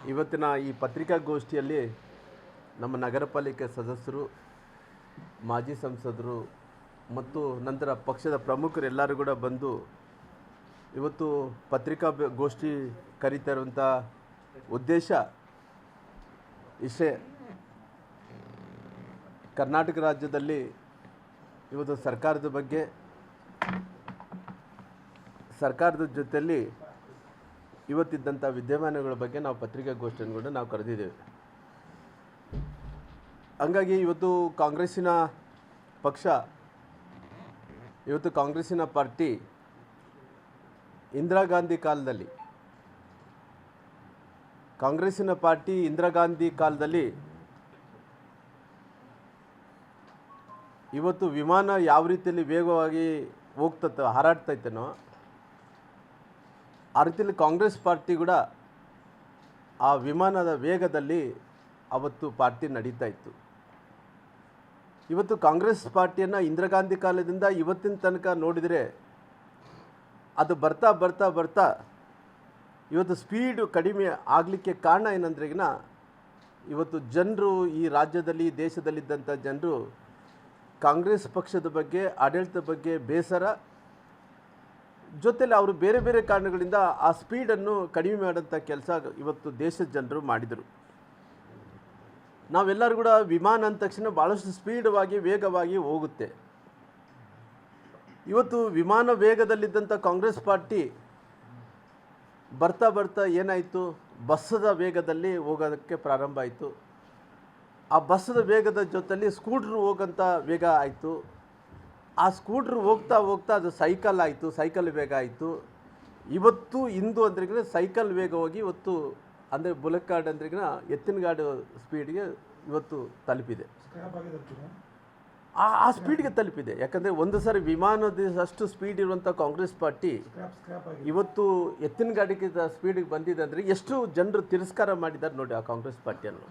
ಇವತ್ತಿನ ಈ ಪತ್ರಿಕಾಗೋಷ್ಠಿಯಲ್ಲಿ ನಮ್ಮ ನಗರ ಪಾಲಿಕೆ ಸದಸ್ಯರು, ಮಾಜಿ ಸಂಸದರು ಮತ್ತು ನಂತರ ಪಕ್ಷದ ಪ್ರಮುಖರು ಎಲ್ಲರೂ ಕೂಡ ಬಂದು ಇವತ್ತು ಪತ್ರಿಕಾಗೋಷ್ಠಿ ಕರೀತಾ ಇರುವಂಥ ಉದ್ದೇಶ ಇಷ್ಟೇ. ಕರ್ನಾಟಕ ರಾಜ್ಯದಲ್ಲಿ ಇವತ್ತು ಸರ್ಕಾರದ ಜೊತೆಯಲ್ಲಿ ಇವತ್ತಿದ್ದಂಥ ವಿದ್ಯಮಾನಗಳ ಬಗ್ಗೆ ನಾವು ಪತ್ರಿಕಾಗೋಷ್ಠಿಯನ್ನು ಕೂಡ ನಾವು ಕರೆದಿದ್ದೇವೆ. ಹಂಗಾಗಿ ಇವತ್ತು ಕಾಂಗ್ರೆಸ್ಸಿನ ಪಾರ್ಟಿ ಇಂದಿರಾ ಗಾಂಧಿ ಕಾಲದಲ್ಲಿ ಇವತ್ತು ವಿಮಾನ ಯಾವ ರೀತಿಯಲ್ಲಿ ವೇಗವಾಗಿ ಹಾರಾಡ್ತೈತೇನೋ ಆ ರೀತಿಯಲ್ಲಿ ಕಾಂಗ್ರೆಸ್ ಪಾರ್ಟಿ ಕೂಡ ಆ ವಿಮಾನದ ವೇಗದಲ್ಲಿ ಅವತ್ತು ಪಾರ್ಟಿ ನಡೀತಾ ಇತ್ತು. ಇವತ್ತು ಕಾಂಗ್ರೆಸ್ ಪಾರ್ಟಿಯನ್ನು ಇಂದಿರಾ ಗಾಂಧಿ ಕಾಲದಿಂದ ಇವತ್ತಿನ ತನಕ ನೋಡಿದರೆ ಅದು ಬರ್ತಾ ಇವತ್ತು ಸ್ಪೀಡು ಕಡಿಮೆ ಆಗಲಿಕ್ಕೆ ಕಾರಣ ಏನಂದ್ರೆಗಿನ ಇವತ್ತು ಜನರು, ಈ ರಾಜ್ಯದಲ್ಲಿ ದೇಶದಲ್ಲಿದ್ದಂಥ ಜನರು ಕಾಂಗ್ರೆಸ್ ಪಕ್ಷದ ಬಗ್ಗೆ, ಆಡಳಿತದ ಬಗ್ಗೆ ಬೇಸರ, ಜೊತೆಲಿ ಅವರು ಬೇರೆ ಬೇರೆ ಕಾರಣಗಳಿಂದ ಆ ಸ್ಪೀಡನ್ನು ಕಡಿಮೆ ಮಾಡೋಂಥ ಕೆಲಸ ಇವತ್ತು ದೇಶದ ಜನರು ಮಾಡಿದರು. ನಾವೆಲ್ಲರೂ ಕೂಡ ವಿಮಾನ ಅಂದ ತಕ್ಷಣ ಭಾಳಷ್ಟು ಸ್ಪೀಡವಾಗಿ ವೇಗವಾಗಿ ಹೋಗುತ್ತೆ. ಇವತ್ತು ವಿಮಾನ ವೇಗದಲ್ಲಿದ್ದಂಥ ಕಾಂಗ್ರೆಸ್ ಪಾರ್ಟಿ ಬರ್ತಾ ಏನಾಯಿತು, ಬಸ್ಸದ ವೇಗದಲ್ಲಿ ಹೋಗೋದಕ್ಕೆ ಪ್ರಾರಂಭ ಆಯಿತು. ಆ ಬಸ್ಸದ ವೇಗದ ಜೊತೆಲಿ ಸ್ಕೂಟ್ರ್ ಹೋಗೋಂಥ ವೇಗ ಆಯಿತು. ಆ ಸ್ಕೂಟ್ರ್ ಹೋಗ್ತಾ ಅದು ಸೈಕಲ್ ವೇಗ ಆಯಿತು. ಇವತ್ತು ಇಂದು ಅಂದ್ರೆಗಿನ ಸೈಕಲ್ ವೇಗ ಹೋಗಿ ಇವತ್ತು ಅಂದರೆ ಬುಲೆಟ್ ಗಾರ್ಡ್ ಅಂದ್ರೆಗಿನ ಎತ್ತಿನ ಗಾಡು ಸ್ಪೀಡ್ಗೆ ಇವತ್ತು ತಲುಪಿದೆ. ಆ ಸ್ಪೀಡ್ಗೆ ತಲುಪಿದೆ. ಯಾಕಂದರೆ ಒಂದು ಸಾರಿ ವಿಮಾನದಷ್ಟು ಸ್ಪೀಡ್ ಇರುವಂಥ ಕಾಂಗ್ರೆಸ್ ಪಾರ್ಟಿ ಇವತ್ತು ಎತ್ತಿನ ಗಾಡಿಗೆ ಸ್ಪೀಡಿಗೆ ಬಂದಿದೆ ಅಂದರೆ ಎಷ್ಟು ಜನರು ತಿರಸ್ಕಾರ ಮಾಡಿದ್ದಾರೆ ನೋಡಿ ಆ ಕಾಂಗ್ರೆಸ್ ಪಾರ್ಟಿಯನ್ನು.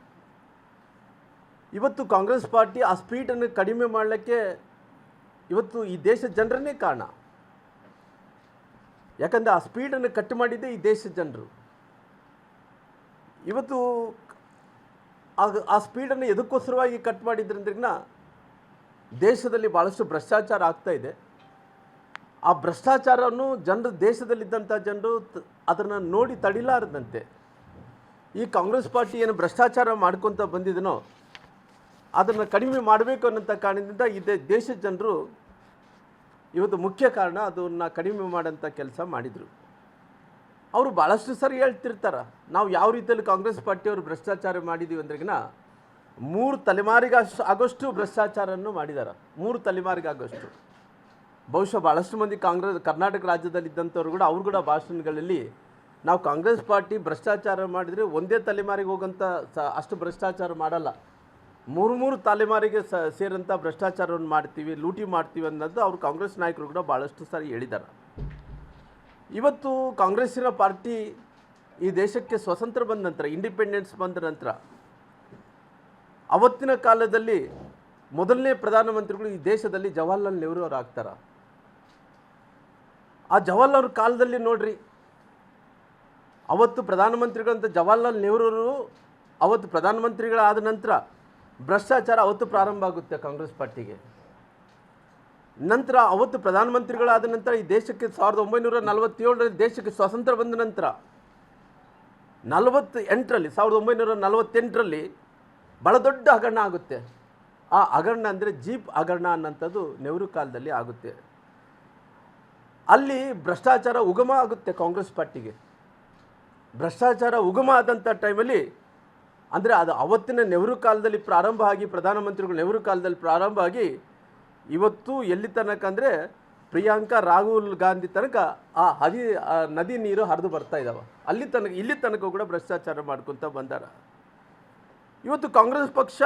ಇವತ್ತು ಕಾಂಗ್ರೆಸ್ ಪಾರ್ಟಿ ಆ ಸ್ಪೀಡನ್ನು ಕಡಿಮೆ ಮಾಡಲಿಕ್ಕೆ ಇವತ್ತು ಈ ದೇಶದ ಜನರನ್ನೇ ಕಾರಣ. ಯಾಕಂದರೆ ಆ ಸ್ಪೀಡನ್ನು ಕಟ್ ಮಾಡಿದ್ದೇ ಈ ದೇಶದ ಜನರು. ಇವತ್ತು ಆ ಸ್ಪೀಡನ್ನು ಎದಕ್ಕೋಸ್ಕರವಾಗಿ ಕಟ್ ಮಾಡಿದ್ರಿಂದ ದೇಶದಲ್ಲಿ ಭಾಳಷ್ಟು ಭ್ರಷ್ಟಾಚಾರ ಆಗ್ತಾ ಇದೆ. ಆ ಭ್ರಷ್ಟಾಚಾರವನ್ನು ದೇಶದಲ್ಲಿದ್ದಂಥ ಜನರು ಅದನ್ನು ನೋಡಿ ತಡಿಲಾರದಂತೆ ಈ ಕಾಂಗ್ರೆಸ್ ಪಾರ್ಟಿ ಏನು ಭ್ರಷ್ಟಾಚಾರ ಮಾಡ್ಕೊತ ಬಂದಿದನೋ ಅದನ್ನು ಕಡಿಮೆ ಮಾಡಬೇಕು ಅನ್ನೋಂಥ ಕಾರಣದಿಂದ ಈ ದೇಶದ ಜನರು ಇವತ್ತು ಮುಖ್ಯ ಕಾರಣ ಅದನ್ನು ಕಡಿಮೆ ಮಾಡೋಂಥ ಕೆಲಸ ಮಾಡಿದರು. ಅವರು ಭಾಳಷ್ಟು ಸರಿ ಹೇಳ್ತಿರ್ತಾರೆ, ನಾವು ಯಾವ ರೀತಿಯಲ್ಲಿ ಕಾಂಗ್ರೆಸ್ ಪಾರ್ಟಿಯವರು ಭ್ರಷ್ಟಾಚಾರ ಮಾಡಿದ್ದೀವಿ ಅಂದ್ರೆಗಿನ 3 ತಲೆಮಾರಿಗಾಗೋಷ್ಟು ಭ್ರಷ್ಟಾಚಾರವನ್ನು ಮಾಡಿದ್ದಾರೆ. 3 ತಲೆಮಾರಿಗಾಗೋಷ್ಟು. ಬಹುಶಃ ಭಾಳಷ್ಟು ಮಂದಿ ಕರ್ನಾಟಕ ರಾಜ್ಯದಲ್ಲಿದ್ದಂಥವ್ರು ಕೂಡ ಅವ್ರು ಕೂಡ ಭಾಷಣಗಳಲ್ಲಿ ನಾವು ಕಾಂಗ್ರೆಸ್ ಪಾರ್ಟಿ ಭ್ರಷ್ಟಾಚಾರ ಮಾಡಿದರೆ ಒಂದೇ ತಲೆಮಾರಿಗೆ ಹೋಗೋಂಥ ಅಷ್ಟು ಭ್ರಷ್ಟಾಚಾರ ಮಾಡಲ್ಲ, 3 ತಲೆಮಾರಿಗೆ ಸೇರಂಥ ಭ್ರಷ್ಟಾಚಾರವನ್ನು ಮಾಡ್ತೀವಿ, ಲೂಟಿ ಮಾಡ್ತೀವಿ ಅನ್ನೋದು ಅವರು ಕಾಂಗ್ರೆಸ್ ನಾಯಕರು ಕೂಡ ಭಾಳಷ್ಟು ಸಾರಿ ಹೇಳಿದ್ದಾರೆ. ಇವತ್ತು ಕಾಂಗ್ರೆಸ್ಸಿನ ಪಾರ್ಟಿ ಈ ದೇಶಕ್ಕೆ ಸ್ವತಂತ್ರ ಬಂದ ನಂತರ, ಇಂಡಿಪೆಂಡೆನ್ಸ್ ಬಂದ ನಂತರ ಅವತ್ತಿನ ಕಾಲದಲ್ಲಿ ಮೊದಲನೇ ಪ್ರಧಾನಮಂತ್ರಿಗಳು ಈ ದೇಶದಲ್ಲಿ ಜವಾಹರ್ಲಾಲ್ ನೆಹರು ಅವರು ಆಗ್ತಾರೆ. ಆ ಜವಾಹರ್ಲಾಲ್ ಅವ್ರ ಕಾಲದಲ್ಲಿ ನೋಡ್ರಿ, ಅವತ್ತು ಪ್ರಧಾನಮಂತ್ರಿಗಳಂತ ಜವಾಹರ್ಲಾಲ್ ನೆಹರು ಅವತ್ತು ಪ್ರಧಾನಮಂತ್ರಿಗಳಾದ ನಂತರ ಭ್ರಷ್ಟಾಚಾರ ಅವತ್ತು ಪ್ರಾರಂಭ ಆಗುತ್ತೆ ಕಾಂಗ್ರೆಸ್ ಪಾರ್ಟಿಗೆ. ನಂತರ ಅವತ್ತು ಪ್ರಧಾನಮಂತ್ರಿಗಳಾದ ನಂತರ ಈ ದೇಶಕ್ಕೆ 1947ರಲ್ಲಿ ದೇಶಕ್ಕೆ ಸ್ವಾತಂತ್ರ್ಯ ಬಂದ ನಂತರ 1948ರಲ್ಲಿ ಭಾಳ ದೊಡ್ಡ ಹಗರಣ ಆಗುತ್ತೆ. ಆ ಹಗರಣ ಅಂದರೆ ಜೀಪ್ ಹಗರಣ ಅನ್ನೋಂಥದ್ದು ನೆಹರು ಕಾಲದಲ್ಲಿ ಆಗುತ್ತೆ. ಅಲ್ಲಿ ಭ್ರಷ್ಟಾಚಾರ ಉಗಮ ಆಗುತ್ತೆ ಕಾಂಗ್ರೆಸ್ ಪಾರ್ಟಿಗೆ. ಭ್ರಷ್ಟಾಚಾರ ಉಗಮ ಆದಂಥ ಟೈಮಲ್ಲಿ ಅಂದರೆ ಅದು ಅವತ್ತಿನ ನೆಹರು ಕಾಲದಲ್ಲಿ ಪ್ರಾರಂಭ ಆಗಿ, ಪ್ರಧಾನಮಂತ್ರಿಗಳು ನೆಹರು ಕಾಲದಲ್ಲಿ ಪ್ರಾರಂಭ ಆಗಿ ಇವತ್ತು ಎಲ್ಲಿ ತನಕ ಅಂದರೆ ಪ್ರಿಯಾಂಕಾ ರಾಹುಲ್ ಗಾಂಧಿ ತನಕ ಆ ನದಿ ನೀರು ಹರಿದು ಬರ್ತಾ ಇದ್ದಾವೆ. ಇಲ್ಲಿ ತನಕ ಕೂಡ ಭ್ರಷ್ಟಾಚಾರ ಮಾಡ್ಕೊತ ಬಂದಾರ. ಇವತ್ತು ಕಾಂಗ್ರೆಸ್ ಪಕ್ಷ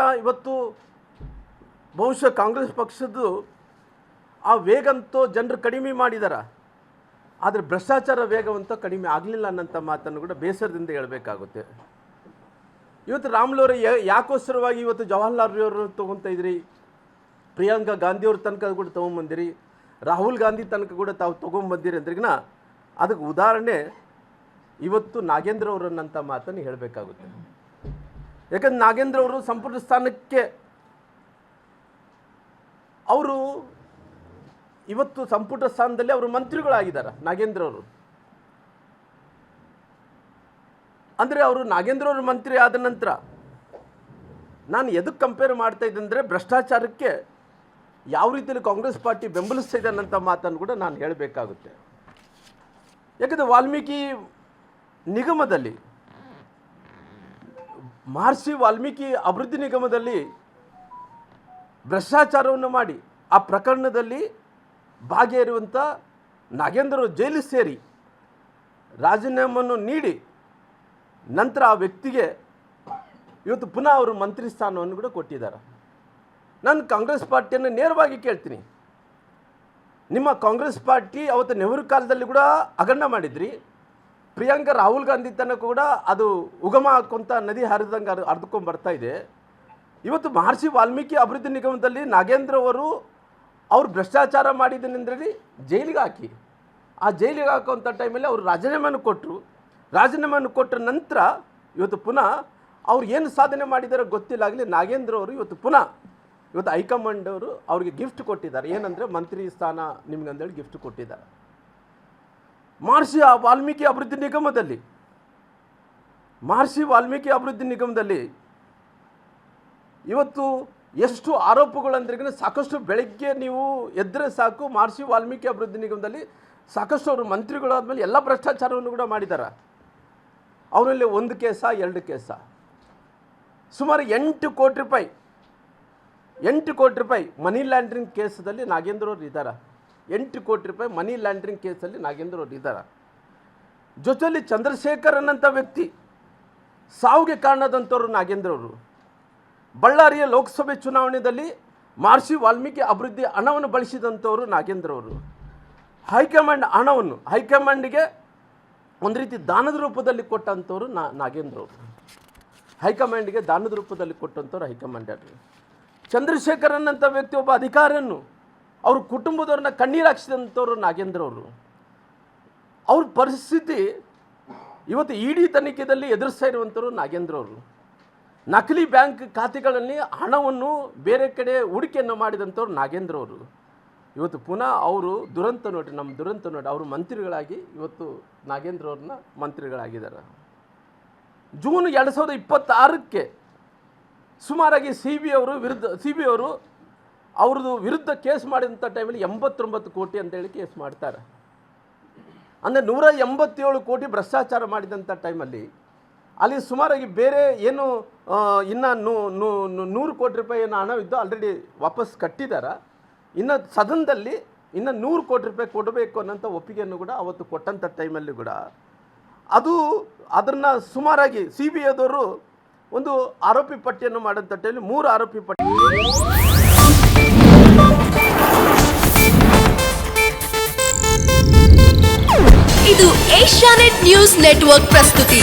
ಬಹುಶಃ ಕಾಂಗ್ರೆಸ್ ಪಕ್ಷದ್ದು ಆ ವೇಗಂತೂ ಜನರು ಕಡಿಮೆ ಮಾಡಿದಾರ, ಆದರೆ ಭ್ರಷ್ಟಾಚಾರ ವೇಗವಂತೂ ಕಡಿಮೆ ಆಗಲಿಲ್ಲ ಅನ್ನೋಂಥ ಮಾತನ್ನು ಕೂಡ ಬೇಸರದಿಂದ ಹೇಳಬೇಕಾಗುತ್ತೆ. ಇವತ್ತು ರಾಮುಲುರವರು ಯಾಕೋಸ್ಕರವಾಗಿ ಇವತ್ತು ಜವಾಹರ್ಲಾಲ್ ನೆಹರು ತೊಗೊತಾ ಇದ್ರಿ, ಪ್ರಿಯಾಂಕಾ ಗಾಂಧಿಯವ್ರ ತನಕ ಕೂಡ ತೊಗೊಂಬಂದಿರಿ, ರಾಹುಲ್ ಗಾಂಧಿ ತನಕ ಕೂಡ ತಾವು ತೊಗೊಂಬಂದಿರಿ ಅಂದ್ರಿಗಿನ ಅದಕ್ಕೆ ಉದಾಹರಣೆ ಇವತ್ತು ನಾಗೇಂದ್ರ ಅವರನ್ನಂಥ ಮಾತನ್ನು ಹೇಳಬೇಕಾಗುತ್ತೆ. ಯಾಕಂದ್ರೆ ನಾಗೇಂದ್ರ ಅವರು ಸಂಪುಟ ಸ್ಥಾನಕ್ಕೆ ಅವರು ಇವತ್ತು ಸಂಪುಟ ಸ್ಥಾನದಲ್ಲಿ ಅವರು ಮಂತ್ರಿಗಳಾಗಿದ್ದಾರೆ. ನಾಗೇಂದ್ರ ಅವರು ಅಂದರೆ ಅವರು ನಾಗೇಂದ್ರ ಅವರು ಮಂತ್ರಿ ಆದ ನಂತರ ನಾನು ಎದಕ್ಕೆ ಕಂಪೇರ್ ಮಾಡ್ತಾ ಇದ್ದೆ ಅಂದರೆ ಭ್ರಷ್ಟಾಚಾರಕ್ಕೆ ಯಾವ ರೀತಿಯಲ್ಲಿ ಕಾಂಗ್ರೆಸ್ ಪಾರ್ಟಿ ಬೆಂಬಲಿಸ್ತಾ ಇದೆ ಅನ್ನೋಂಥ ಮಾತನ್ನು ಕೂಡ ನಾನು ಹೇಳಬೇಕಾಗುತ್ತೆ. ಯಾಕಂದರೆ ವಾಲ್ಮೀಕಿ ನಿಗಮದಲ್ಲಿ ಮಹರ್ಷಿ ವಾಲ್ಮೀಕಿ ಅಭಿವೃದ್ಧಿ ನಿಗಮದಲ್ಲಿ ಭ್ರಷ್ಟಾಚಾರವನ್ನು ಮಾಡಿ ಆ ಪ್ರಕರಣದಲ್ಲಿ ಭಾಗಿಯಾಗಿರುವಂಥ ನಾಗೇಂದ್ರ ಜೈಲಿಗೆ ಸೇರಿ ರಾಜೀನಾಮೆಯನ್ನು ನೀಡಿ ನಂತರ ಆ ವ್ಯಕ್ತಿಗೆ ಇವತ್ತು ಪುನಃ ಅವರು ಮಂತ್ರಿ ಸ್ಥಾನವನ್ನು ಕೂಡ ಕೊಟ್ಟಿದ್ದಾರೆ. ನಾನು ಕಾಂಗ್ರೆಸ್ ಪಾರ್ಟಿಯನ್ನು ನೇರವಾಗಿ ಕೇಳ್ತೀನಿ, ನಿಮ್ಮ ಕಾಂಗ್ರೆಸ್ ಪಾರ್ಟಿ ಅವತ್ತು ನೆಹರು ಕಾಲದಲ್ಲಿ ಕೂಡ ಹಗರಣ ಮಾಡಿದ್ರಿ. ಪ್ರಿಯಾಂಕಾ ರಾಹುಲ್ ಗಾಂಧಿ ತನಕ ಕೂಡ ಅದು ಉಗಮ ಹಾಕೊಂತ ನದಿ ಹರಿದಂಗೆ ಹರಿದುಕೊಂಡು ಬರ್ತಾ ಇದೆ. ಇವತ್ತು ಮಹರ್ಷಿ ವಾಲ್ಮೀಕಿ ಅಭಿವೃದ್ಧಿ ನಿಗಮದಲ್ಲಿ ನಾಗೇಂದ್ರ ಅವರು ಭ್ರಷ್ಟಾಚಾರ ಮಾಡಿದ್ದನೆಂದ್ರಲ್ಲಿ ಜೈಲಿಗೆ ಹಾಕಿ ಆ ಜೈಲಿಗೆ ಹಾಕುವಂಥ ಟೈಮಲ್ಲಿ ಅವರು ರಾಜೀನಾಮೆಯನ್ನು ಕೊಟ್ಟರು. ರಾಜೀನಾಮೆಯನ್ನು ಕೊಟ್ಟ ನಂತರ ಇವತ್ತು ಪುನಃ ಅವ್ರು ಏನು ಸಾಧನೆ ಮಾಡಿದಾರೋ ಗೊತ್ತಿಲ್ಲಾಗಲಿ ನಾಗೇಂದ್ರ ಅವರು ಇವತ್ತು ಹೈಕಮಾಂಡ್ ಅವರು ಅವ್ರಿಗೆ ಗಿಫ್ಟ್ ಕೊಟ್ಟಿದ್ದಾರೆ. ಏನಂದರೆ ಮಂತ್ರಿ ಸ್ಥಾನ ನಿಮ್ಗೆ ಅಂದೇಳಿ ಗಿಫ್ಟ್ ಕೊಟ್ಟಿದ್ದಾರೆ. ಮಹರ್ಷಿ ವಾಲ್ಮೀಕಿ ಅಭಿವೃದ್ಧಿ ನಿಗಮದಲ್ಲಿ ಇವತ್ತು ಎಷ್ಟು ಆರೋಪಗಳು ಅಂದ್ರೆ ಸಾಕಷ್ಟು ಬೆಳಗ್ಗೆ ನೀವು ಎದ್ದರೆ ಸಾಕು ಮಹರ್ಷಿ ವಾಲ್ಮೀಕಿ ಅಭಿವೃದ್ಧಿ ನಿಗಮದಲ್ಲಿ ಸಾಕಷ್ಟು ಅವರು ಮಂತ್ರಿಗಳಾದ್ಮೇಲೆ ಎಲ್ಲ ಭ್ರಷ್ಟಾಚಾರವನ್ನು ಕೂಡ ಮಾಡಿದ್ದಾರೆ. ಅವರಲ್ಲಿ 1 ಕೇಸ 2 ಕೇಸ ಸುಮಾರು 8 ಕೋಟಿ ರೂಪಾಯಿ ಮನಿ ಲ್ಯಾಂಡ್ರಿಂಗ್ ಕೇಸದಲ್ಲಿ ನಾಗೇಂದ್ರ ಅವರು ಇದ್ದಾರೆ. 8 ಕೋಟಿ ರೂಪಾಯಿ ಮನಿ ಲ್ಯಾಂಡ್ರಿಂಗ್ ಕೇಸಲ್ಲಿ ನಾಗೇಂದ್ರ ಅವರು ಇದ್ದಾರೆ. ಜೊತೆಯಲ್ಲಿ ಚಂದ್ರಶೇಖರ್ ಅನ್ನಂಥ ವ್ಯಕ್ತಿ ಸಾವಿಗೆ ಕಾರಣದಂಥವ್ರು ನಾಗೇಂದ್ರ ಅವರು. ಬಳ್ಳಾರಿಯ ಲೋಕಸಭೆ ಚುನಾವಣೆಯಲ್ಲಿ ಮಹರ್ಷಿ ವಾಲ್ಮೀಕಿ ಅಭಿವೃದ್ಧಿ ಹಣವನ್ನು ಬಳಸಿದಂಥವರು ನಾಗೇಂದ್ರ ಅವರು. ಹೈಕಮಾಂಡ್ಗೆ ಒಂದು ರೀತಿ ದಾನದ ರೂಪದಲ್ಲಿ ಕೊಟ್ಟಂಥವ್ರು ನಾಗೇಂದ್ರ ಅವರು. ಹೈಕಮಾಂಡ್ಗೆ ದಾನದ ರೂಪದಲ್ಲಿ ಕೊಟ್ಟಂಥವ್ರು ಹೈಕಮಾಂಡ್. ಚಂದ್ರಶೇಖರ್ ಅನ್ನಂಥ ವ್ಯಕ್ತಿ ಒಬ್ಬ ಅಧಿಕಾರಿಯನ್ನು ಅವ್ರ ಕುಟುಂಬದವ್ರನ್ನ ಕಣ್ಣೀರು ಹಾಕ್ಸಿದಂಥವ್ರು ನಾಗೇಂದ್ರ ಅವರು. ಅವ್ರ ಪರಿಸ್ಥಿತಿ ಇವತ್ತು ಇಡಿ ತನಿಖೆಯಲ್ಲಿ ಎದುರಿಸ್ತಾ ಇರುವಂಥವ್ರು ನಾಗೇಂದ್ರ ಅವರು. ನಕಲಿ ಬ್ಯಾಂಕ್ ಖಾತೆಗಳಲ್ಲಿ ಹಣವನ್ನು ಬೇರೆ ಕಡೆ ಹೂಡಿಕೆಯನ್ನು ಮಾಡಿದಂಥವ್ರು ನಾಗೇಂದ್ರ ಅವರು. ಇವತ್ತು ಪುನಃ ಅವರು ನಮ್ಮ ದುರಂತ ನೋಡಿ ಅವರು ಮಂತ್ರಿಗಳಾಗಿ ಇವತ್ತು ನಾಗೇಂದ್ರ ಅವ್ರನ್ನ ಮಂತ್ರಿಗಳಾಗಿದ್ದಾರೆ. ಜೂನ್ 2026ಕ್ಕೆ ಸುಮಾರಾಗಿ ಸಿ ಬಿ ಅವರು ಅವ್ರದ್ದು ವಿರುದ್ಧ ಕೇಸ್ ಮಾಡಿದಂಥ ಟೈಮಲ್ಲಿ 89 ಕೋಟಿ ಅಂತೇಳಿ ಕೇಸ್ ಮಾಡ್ತಾರೆ. ಅಂದರೆ 187 ಕೋಟಿ ಭ್ರಷ್ಟಾಚಾರ ಮಾಡಿದಂಥ ಟೈಮಲ್ಲಿ ಅಲ್ಲಿ ಸುಮಾರಾಗಿ ಬೇರೆ ಏನು ಇನ್ನು 100 ಕೋಟಿ ರೂಪಾಯಿ ಏನು ಹಣವಿದ್ದು ಆಲ್ರೆಡಿ ವಾಪಸ್ ಕಟ್ಟಿದ್ದಾರೆ. ಇನ್ನು ಸದನದಲ್ಲಿ ಇನ್ನು 100 ಕೋಟಿ ರೂಪಾಯಿ ಕೊಡಬೇಕು ಅನ್ನೋಂಥ ಒಪ್ಪಿಗೆಯನ್ನು ಕೂಡ ಅವತ್ತು ಕೊಟ್ಟಂಥ ಟೈಮಲ್ಲಿ ಕೂಡ ಅದನ್ನು ಸುಮಾರಾಗಿ ಸಿ ಬಿ ಐದವರು ಒಂದು ಆರೋಪಿ ಪಟ್ಟಿಯನ್ನು ಮಾಡೋಂಥ ಟೈಮಲ್ಲಿ 3 ಆರೋಪಿ ಪಟ್ಟಿ. ಇದು ಏಷ್ಯಾನೆಟ್ ನ್ಯೂಸ್ ನೆಟ್ವರ್ಕ್ ಪ್ರಸ್ತುತಿ.